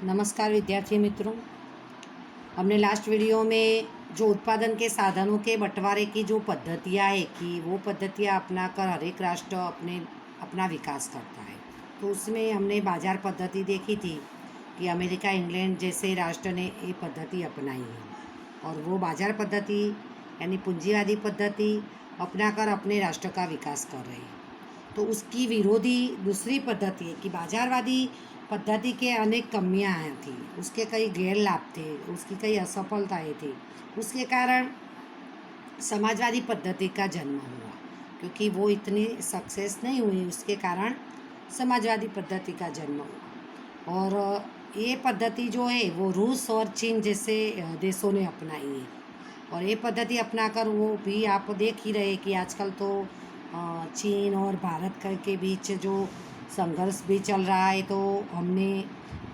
नमस्कार विद्यार्थी मित्रों। हमने लास्ट वीडियो में जो उत्पादन के साधनों के बंटवारे की जो पद्धतियाँ है कि वो पद्धतियाँ अपनाकर हर एक राष्ट्र अपना विकास करता है। तो उसमें हमने बाजार पद्धति देखी थी कि अमेरिका, इंग्लैंड जैसे राष्ट्र ने ये पद्धति अपनाई है और वो बाजार पद्धति यानी पूंजीवादी पद्धति अपनाकर अपने राष्ट्र का विकास कर रहे हैं। तो उसकी विरोधी दूसरी पद्धति है कि बाजारवादी पद्धति के अनेक कमियां थी, उसके कई गैर लाभ थे, उसकी कई असफलताएं थी। उसके कारण समाजवादी पद्धति का जन्म हुआ, क्योंकि वो इतनी सक्सेस नहीं हुई, उसके कारण समाजवादी पद्धति का जन्म हुआ। और ये पद्धति जो है वो रूस और चीन जैसे देशों ने अपनाई है। और ये पद्धति अपनाकर वो भी आप देख ही रहे कि आजकल तो चीन और भारत के बीच जो संघर्ष भी चल रहा है, तो हमने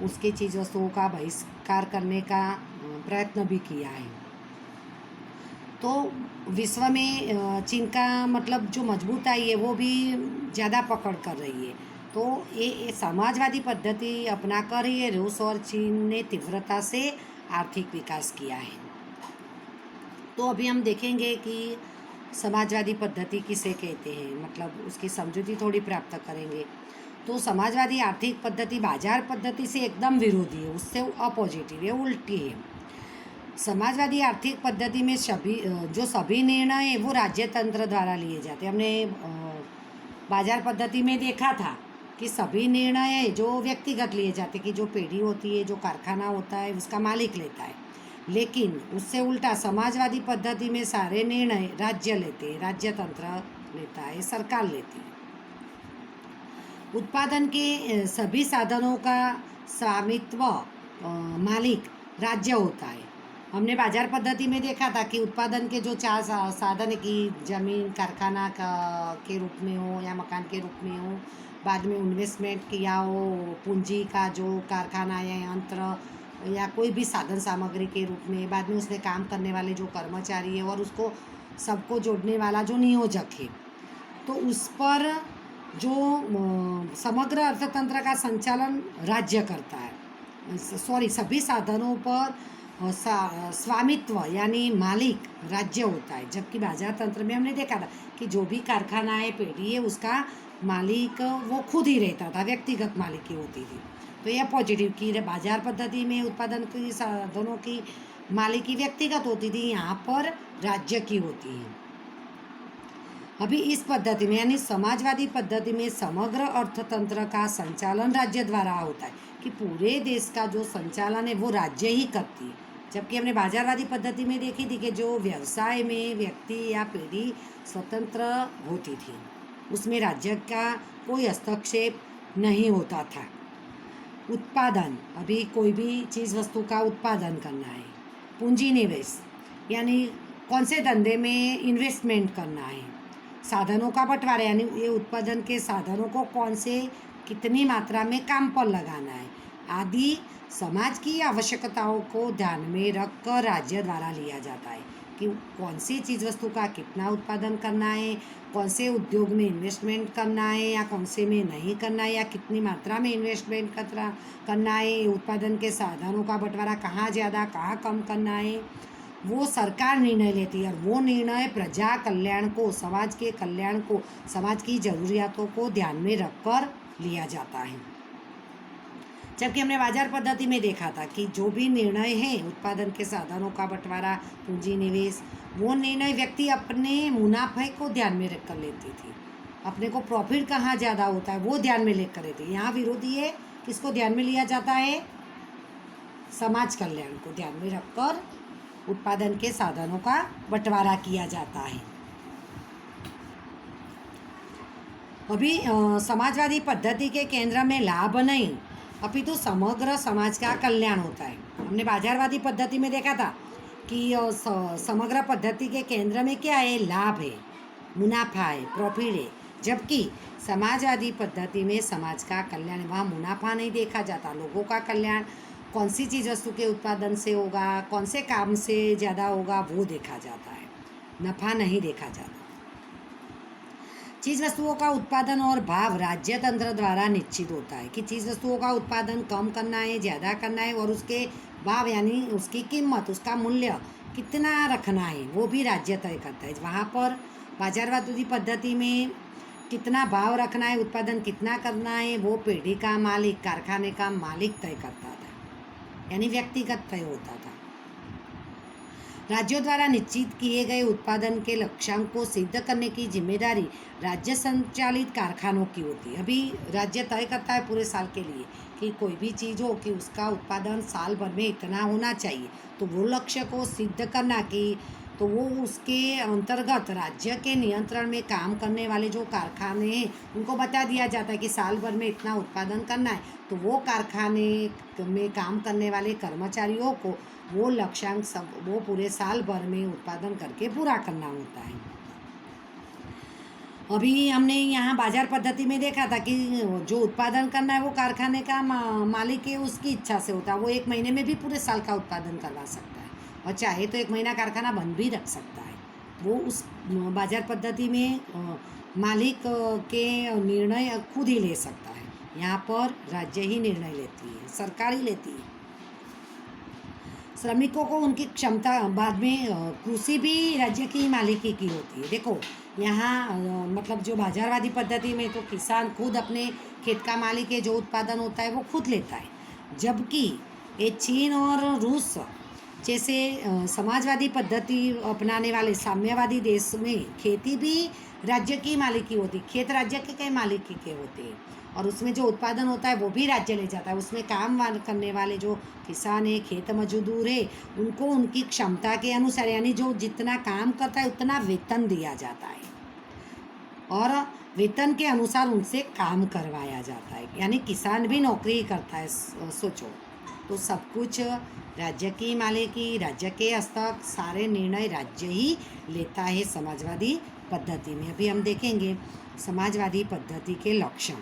उसकी चीज़ वस्तुओं का बहिष्कार करने का प्रयत्न भी किया है। तो विश्व में चीन का मतलब जो मजबूताई है वो भी ज़्यादा पकड़ कर रही है। तो ये समाजवादी पद्धति अपनाकर ही रूस और चीन ने तीव्रता से आर्थिक विकास किया है। तो अभी हम देखेंगे कि समाजवादी पद्धति किसे कहते हैं, मतलब उसकी समझूती थोड़ी प्राप्त करेंगे। तो समाजवादी आर्थिक पद्धति बाजार पद्धति से एकदम विरोधी है, उससे अपोजिटिव है, उल्टी है। समाजवादी आर्थिक पद्धति में सभी निर्णय है वो राज्य तंत्र द्वारा लिए जाते हैं। हमने बाजार पद्धति में देखा था कि सभी निर्णय जो व्यक्तिगत लिए जाते, कि जो पेढ़ी होती है, जो कारखाना होता है, उसका मालिक लेता है। लेकिन उससे उल्टा समाजवादी पद्धति में सारे निर्णय राज्य लेते हैं, राज्य तंत्र लेता है, सरकार लेती है। उत्पादन के सभी साधनों का स्वामित्व मालिक राज्य होता है। हमने बाजार पद्धति में देखा था कि उत्पादन के जो चार साधन की जमीन कारखाना के रूप में हो या मकान के रूप में हो, बाद में इन्वेस्टमेंट किया हो, पूंजी का जो कारखाना या यंत्र या कोई भी साधन सामग्री के रूप में, बाद में उसमें काम करने वाले जो कर्मचारी है और उसको सबको जोड़ने वाला जो नियोजक है, तो उस पर जो समग्र अर्थतंत्र का संचालन राज्य करता है। सभी साधनों पर स्वामित्व यानी मालिक राज्य होता है। जबकि बाजार तंत्र में हमने देखा था कि जो भी कारखाना है, पेढ़ी है, उसका मालिक वो खुद ही रहता था, व्यक्तिगत मालिकी होती थी। तो यह पॉजिटिव की बाजार पद्धति में उत्पादन की साधनों की मालिकी व्यक्तिगत होती थी, यहाँ पर राज्य की होती है। अभी इस पद्धति में यानी समाजवादी पद्धति में समग्र अर्थतंत्र का संचालन राज्य द्वारा होता है, कि पूरे देश का जो संचालन है वो राज्य ही करती है। जबकि हमने बाजारवादी पद्धति में देखी थी कि जो व्यवसाय में व्यक्ति या पीढ़ी स्वतंत्र होती थी, उसमें राज्य का कोई हस्तक्षेप नहीं होता था। उत्पादन, अभी कोई भी चीज़ वस्तु का उत्पादन करना है। पूंजी निवेश यानी कौन से धंधे में इन्वेस्टमेंट करना है। साधनों का बंटवारा यानी ये उत्पादन के साधनों को कौन से कितनी मात्रा में काम पर लगाना है आदि समाज की आवश्यकताओं को ध्यान में रखकर राज्य द्वारा लिया जाता है कि कौन सी चीज़ वस्तु का कितना उत्पादन करना है, कौन से उद्योग में इन्वेस्टमेंट करना है या कौन से में नहीं करना है, या कितनी मात्रा में इन्वेस्टमेंट करना है, उत्पादन के साधनों का बंटवारा कहाँ ज़्यादा कहाँ कम करना है, वो सरकार निर्णय लेती है। और वो निर्णय प्रजा कल्याण को, समाज के कल्याण को, समाज की ज़रूरियातों को ध्यान में रखकर लिया जाता है। जबकि हमने बाजार पद्धति में देखा था कि जो भी निर्णय है उत्पादन के साधनों का बंटवारा, पूंजी निवेश, वो निर्णय व्यक्ति अपने मुनाफे को ध्यान में रखकर लेती थी। अपने को प्रॉफिट कहाँ ज़्यादा होता है वो ध्यान में लेकर लेती है। यहाँ विरोधी है, किसको ध्यान में लिया जाता है, समाज कल्याण को ध्यान में रखकर उत्पादन के साधनों का बंटवारा किया जाता है। अभी समाजवादी पद्धति के केंद्र में लाभ नहीं अपितु समग्र समाज का कल्याण होता है। हमने बाजारवादी पद्धति में देखा था कि समग्र पद्धति के केंद्र में क्या है, लाभ है, मुनाफा है, प्रॉफिट है। जबकि समाजवादी पद्धति में समाज का कल्याण, वहाँ मुनाफा नहीं देखा जाता, लोगों का कल्याण, कौन सी चीज़ वस्तु के उत्पादन से होगा, कौन से काम से ज़्यादा होगा वो देखा जाता है, नफ़ा नहीं देखा जाता। चीज़ वस्तुओं का उत्पादन और भाव राज्य तंत्र द्वारा निश्चित होता है कि चीज़ वस्तुओं का उत्पादन कम करना है, ज़्यादा करना है, और उसके भाव यानी उसकी कीमत, उसका मूल्य कितना रखना है, वो भी राज्य तय करता है। वहाँ पर बाजारवादी पद्धति में कितना भाव रखना है, उत्पादन कितना करना है, वो पेढ़ी का मालिक, कारखाने का मालिक तय करता था, यानी व्यक्तिगत तय होता था। राज्यों द्वारा निश्चित किए गए उत्पादन के लक्ष्यांक को सिद्ध करने की जिम्मेदारी राज्य संचालित कारखानों की होती है। अभी राज्य तय करता है पूरे साल के लिए कि कोई भी चीज़ हो कि उसका उत्पादन साल भर में इतना होना चाहिए, तो वो लक्ष्य को सिद्ध करना कि तो वो उसके अंतर्गत राज्य के नियंत्रण में काम करने वाले जो कारखाने हैं उनको बता दिया जाता है कि साल भर में इतना उत्पादन करना है, तो वो कारखाने में काम करने वाले कर्मचारियों को वो लक्ष्यांक सब वो पूरे साल भर में उत्पादन करके पूरा करना होता है। अभी हमने यहाँ बाजार पद्धति में देखा था कि जो उत्पादन करना है वो कारखाने का मालिक है, उसकी इच्छा से होता है। वो एक महीने में भी पूरे साल का उत्पादन करवा सकता है, और चाहे तो एक महीना कारखाना बंद भी रख सकता है। वो उस बाजार पद्धति में मालिक के निर्णय खुद ही ले सकता है। यहाँ पर राज्य ही निर्णय लेती है, सरकार ही लेती है। श्रमिकों को उनकी क्षमता बाद में कृषि भी राज्य की मालिकी की होती है। देखो यहाँ मतलब जो बाजारवादी पद्धति में तो किसान खुद अपने खेत का मालिक है, जो उत्पादन होता है वो खुद लेता है, जबकि ये चीन और रूस जैसे समाजवादी पद्धति अपनाने वाले साम्यवादी देश में खेती भी राज्य की मालिकी होती, खेत राज्य के मालिकी के होते हैं, और उसमें जो उत्पादन होता है वो भी राज्य ले जाता है। उसमें काम करने वाले जो किसान है, खेत मजदूर है, उनको उनकी क्षमता के अनुसार यानी जो जितना काम करता है उतना वेतन दिया जाता है, और वेतन के अनुसार उनसे काम करवाया जाता है, यानी किसान भी नौकरी करता है। सोचो, तो सब कुछ राज्य की मालिकी, राज्य के हस्तक, सारे निर्णय राज्य ही लेता है समाजवादी पद्धति में। अभी हम देखेंगे समाजवादी पद्धति के लक्षण।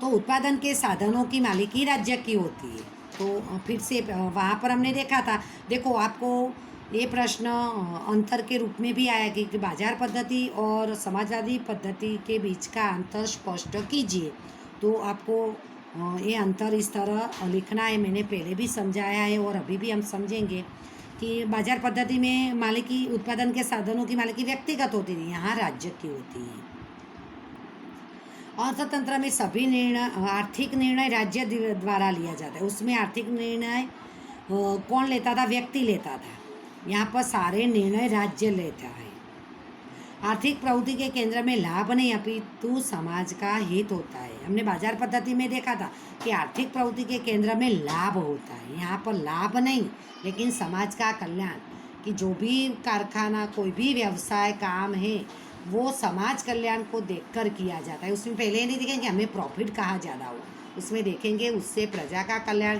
तो उत्पादन के साधनों की मालिकी राज्य की होती है। तो फिर से वहाँ पर हमने देखा था, देखो आपको ये प्रश्न अंतर के रूप में भी आया कि बाजार पद्धति और समाजवादी पद्धति के बीच का अंतर स्पष्ट कीजिए। तो आपको ये अंतर इस तरह लिखना है, मैंने पहले भी समझाया है और अभी भी हम समझेंगे कि बाजार पद्धति में मालिकी, उत्पादन के साधनों की मालिकी व्यक्तिगत होती थी, यहाँ राज्य की होती है। अर्थतंत्र में सभी निर्णय, आर्थिक निर्णय राज्य द्वारा लिया जाता है। उसमें आर्थिक निर्णय कौन लेता था? व्यक्ति लेता था। यहाँ पर सारे निर्णय राज्य लेता है। आर्थिक प्रवृत्ति के केंद्र में लाभ नहीं अपितु समाज का हित होता है। हमने बाजार पद्धति में देखा था कि आर्थिक प्रवृत्ति के केंद्र में लाभ होता है, यहाँ पर लाभ नहीं लेकिन समाज का कल्याण, कि जो भी कारखाना, कोई भी व्यवसाय, काम है वो समाज कल्याण को देखकर किया जाता है। उसमें पहले नहीं देखेंगे हमें प्रॉफिट कहाँ ज़्यादा हो, उसमें देखेंगे उससे प्रजा का कल्याण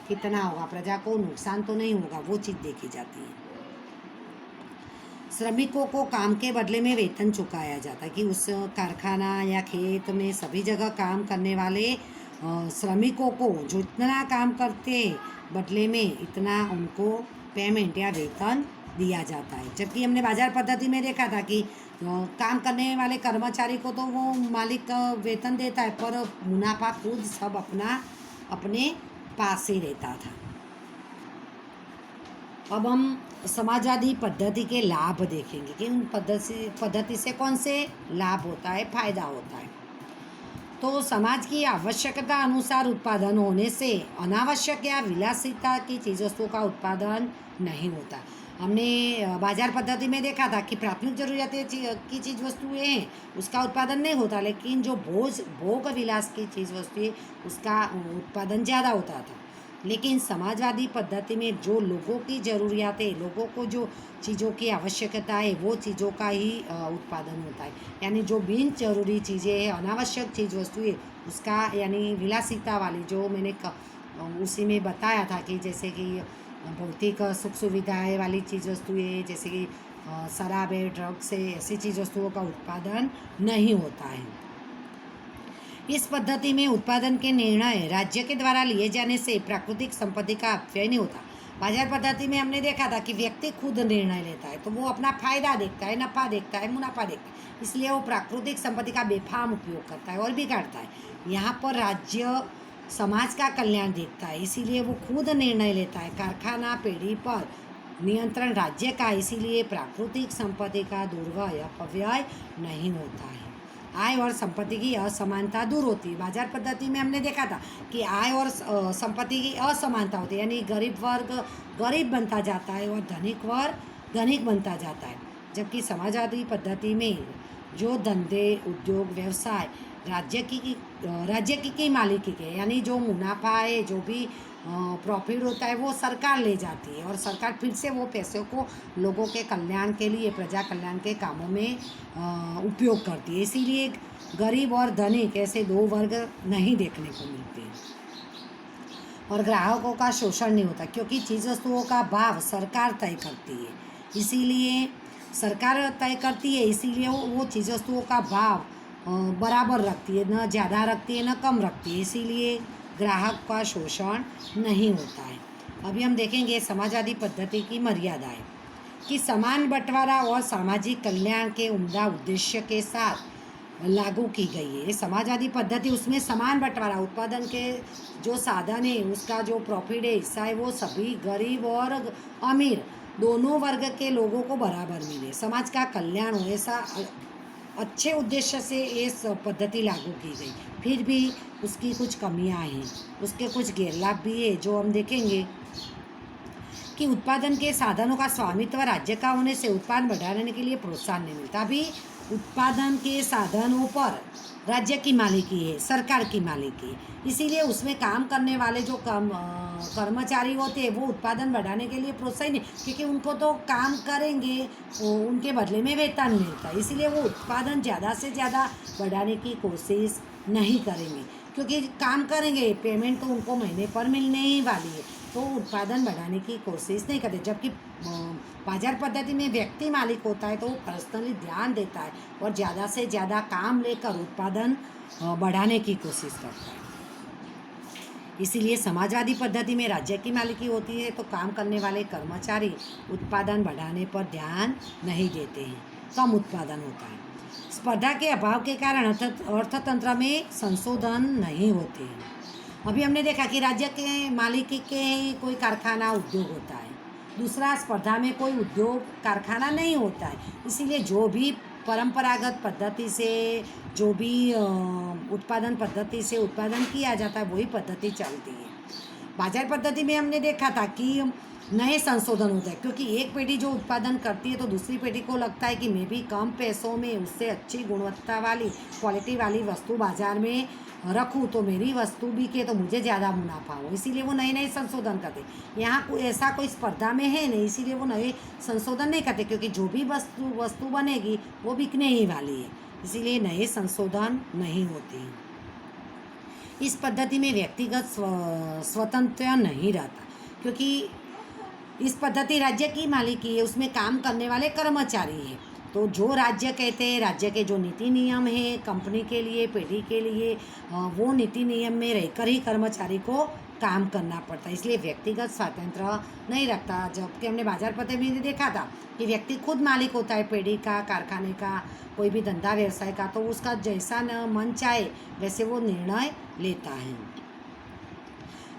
कितना होगा, प्रजा को नुकसान तो नहीं होगा, वो चीज़ देखी जाती है। श्रमिकों को काम के बदले में वेतन चुकाया जाता है, कि उस कारखाना या खेत में सभी जगह काम करने वाले श्रमिकों को जो इतना काम करते बदले में इतना उनको पेमेंट या वेतन दिया जाता है। जबकि हमने बाजार पद्धति में देखा था कि काम करने वाले कर्मचारी को तो वो मालिक वेतन देता है, पर मुनाफा खुद सब अपने पास ही रहता था। अब हम समाजवादी पद्धति के लाभ देखेंगे कि उन पद्धति से कौन से लाभ होता है, फायदा होता है। तो समाज की आवश्यकता अनुसार उत्पादन होने से अनावश्यक या विलासिता की चीज़ वस्तुओं का उत्पादन नहीं होता। हमने बाजार पद्धति में देखा था कि प्राथमिक जरूरियातें की चीज़ वस्तुएं हैं उसका उत्पादन नहीं होता, लेकिन जो भोग विलास की चीज़ वस्तुएं उसका उत्पादन ज़्यादा होता था। लेकिन समाजवादी पद्धति में जो लोगों की ज़रूरियातें, लोगों को जो चीज़ों की आवश्यकता है वो चीज़ों का ही उत्पादन होता है, यानी जो बिन जरूरी चीज़ें हैं, अनावश्यक चीज़ वस्तुएं उसका, यानी विलासिता वाली जो मैंने उसी में बताया था कि जैसे कि भौतिक सुख सुविधाएँ वाली चीज़ वस्तुएँ, जैसे कि शराब है, ड्रग्स है, ऐसी चीज़ वस्तुओं का उत्पादन नहीं होता है। इस पद्धति में उत्पादन के निर्णय राज्य के द्वारा लिए जाने से प्राकृतिक संपत्ति का अपव्यय नहीं होता। बाजार पद्धति में हमने देखा था कि व्यक्ति खुद निर्णय लेता है, तो वो अपना फायदा देखता है, नफ़ा देखता है, मुनाफा देखता है, इसलिए वो प्राकृतिक संपत्ति का बेफाम उपयोग करता है और बिगाड़ता है। यहाँ पर राज्य समाज का कल्याण देखता है, इसीलिए वो खुद निर्णय लेता है। कारखाना पेढ़ी पर नियंत्रण राज्य का, इसीलिए प्राकृतिक संपत्ति का अपव्यय नहीं होता है। आय और संपत्ति की असमानता दूर होती है। बाजार पद्धति में हमने देखा था कि आय और संपत्ति की असमानता होती है, यानी गरीब वर्ग गरीब बनता जाता है और धनिक वर्ग धनिक बनता जाता है। जबकि समाजवादी पद्धति में जो धंधे उद्योग व्यवसाय राज्य की मालिकी के, यानी जो मुनाफा है, जो भी प्रॉफिट होता है, वो सरकार ले जाती है और सरकार फिर से वो पैसों को लोगों के कल्याण के लिए, प्रजा कल्याण के कामों में उपयोग करती है। इसीलिए गरीब और धनिक ऐसे दो वर्ग नहीं देखने को मिलते और ग्राहकों का शोषण नहीं होता, क्योंकि चीज़ वस्तुओं का भाव सरकार तय करती है। इसीलिए सरकार तय करती है, इसीलिए वो चीज़ वस्तुओं का भाव बराबर रखती है, न ज़्यादा रखती है न कम रखती है, इसीलिए ग्राहक का शोषण नहीं होता है। अभी हम देखेंगे समाजवादी पद्धति की मर्यादाएं, कि समान बंटवारा और सामाजिक कल्याण के उम्दा उद्देश्य के साथ लागू की गई है। समाजवादी पद्धति, उसमें समान बंटवारा, उत्पादन के जो साधन है, उसका जो प्रॉफिट है, हिस्सा है, वो सभी गरीब और अमीर दोनों वर्ग के लोगों को बराबर मिले, समाज का कल्याण हो, ऐसा अच्छे उद्देश्य से ये पद्धति लागू की गई। फिर भी उसकी कुछ कमियां हैं, उसके कुछ गैरलाभ भी है, जो हम देखेंगे कि उत्पादन के साधनों का स्वामित्व राज्य का होने से उत्पादन बढ़ाने के लिए प्रोत्साहन नहीं मिलता। अभी उत्पादन के साधनों पर राज्य की मालिकी है, सरकार की मालिकी है, इसीलिए उसमें काम करने वाले जो कर्मचारी होते हैं वो उत्पादन बढ़ाने के लिए प्रोत्साहित नहीं, क्योंकि उनको तो काम करेंगे, उनके बदले में वेतन मिलता है, इसीलिए वो उत्पादन ज़्यादा से ज़्यादा बढ़ाने की कोशिश नहीं करेंगे, क्योंकि काम करेंगे, पेमेंट तो उनको महीने पर मिलने ही वाली है, तो उत्पादन बढ़ाने की कोशिश नहीं करते। जबकि बाजार पद्धति में व्यक्ति मालिक होता है, तो वो पर्सनली ध्यान देता है और ज़्यादा से ज़्यादा काम लेकर उत्पादन बढ़ाने की कोशिश करता है। इसीलिए समाजवादी पद्धति में राज्य की मालिकी होती है, तो काम करने वाले कर्मचारी उत्पादन बढ़ाने पर ध्यान नहीं देते हैं, कम उत्पादन होता है। स्पर्धा के अभाव के कारण अर्थतंत्र में संशोधन नहीं होते हैं। अभी हमने देखा कि राज्य के मालिकी के कोई कारखाना उद्योग होता है, दूसरा स्पर्धा में कोई उद्योग कारखाना नहीं होता है, इसीलिए जो भी परंपरागत पद्धति से, जो भी उत्पादन पद्धति से उत्पादन किया जाता है, वही पद्धति चलती है। बाजार पद्धति में हमने देखा था कि नए संशोधन होते हैं, क्योंकि एक पीढ़ी जो उत्पादन करती है तो दूसरी पीढ़ी को लगता है कि मैं भी कम पैसों में उससे अच्छी गुणवत्ता वाली, क्वालिटी वाली वस्तु बाजार में रखूँ, तो मेरी वस्तु बिके तो मुझे ज़्यादा मुनाफा हो, इसीलिए वो नए नए संशोधन करते। यहाँ ऐसा कोई स्पर्धा में है नहीं, इसीलिए वो नए संशोधन नहीं करते, क्योंकि जो भी वस्तु बनेगी वो बिकने ही वाली है, इसीलिए नए संशोधन नहीं होते। इस पद्धति में व्यक्तिगत स्वतंत्र नहीं रहता, क्योंकि इस पद्धति राज्य की मालिकी है, उसमें काम करने वाले कर्मचारी हैं, तो जो राज्य कहते हैं, राज्य के जो नीति नियम है कंपनी के लिए, पेढ़ी के लिए, वो नीति नियम में रहकर ही कर्मचारी को काम करना पड़ता है, इसलिए व्यक्तिगत स्वातंत्र नहीं रखता। जबकि हमने बाजार पद्धति में देखा था कि व्यक्ति खुद मालिक होता है, पेढ़ी का, कारखाने का, कोई भी धंधा व्यवसाय का, तो उसका जैसा न मन चाहे वैसे वो निर्णय लेता है।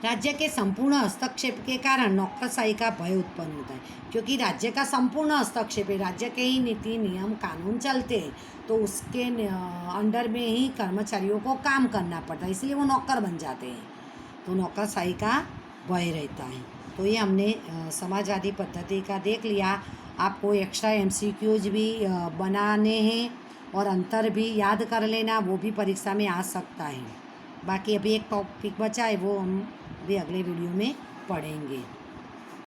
राज्य के संपूर्ण हस्तक्षेप के कारण नौकरशाही का भय उत्पन्न होता है, क्योंकि राज्य का संपूर्ण हस्तक्षेप है, राज्य के ही नीति नियम कानून चलते हैं, तो उसके अंडर में ही कर्मचारियों को काम करना पड़ता है, इसलिए वो नौकर बन जाते हैं, तो नौकरशाही का भय रहता है। तो ये हमने समाजवादी पद्धति का देख लिया। आपको एक्स्ट्रा MCQs भी बनाने हैं और अंतर भी याद कर लेना, वो भी परीक्षा में आ सकता है। बाकी अभी एक टॉपिक बचा है, वो हम भी अगले वीडियो में पढ़ेंगे।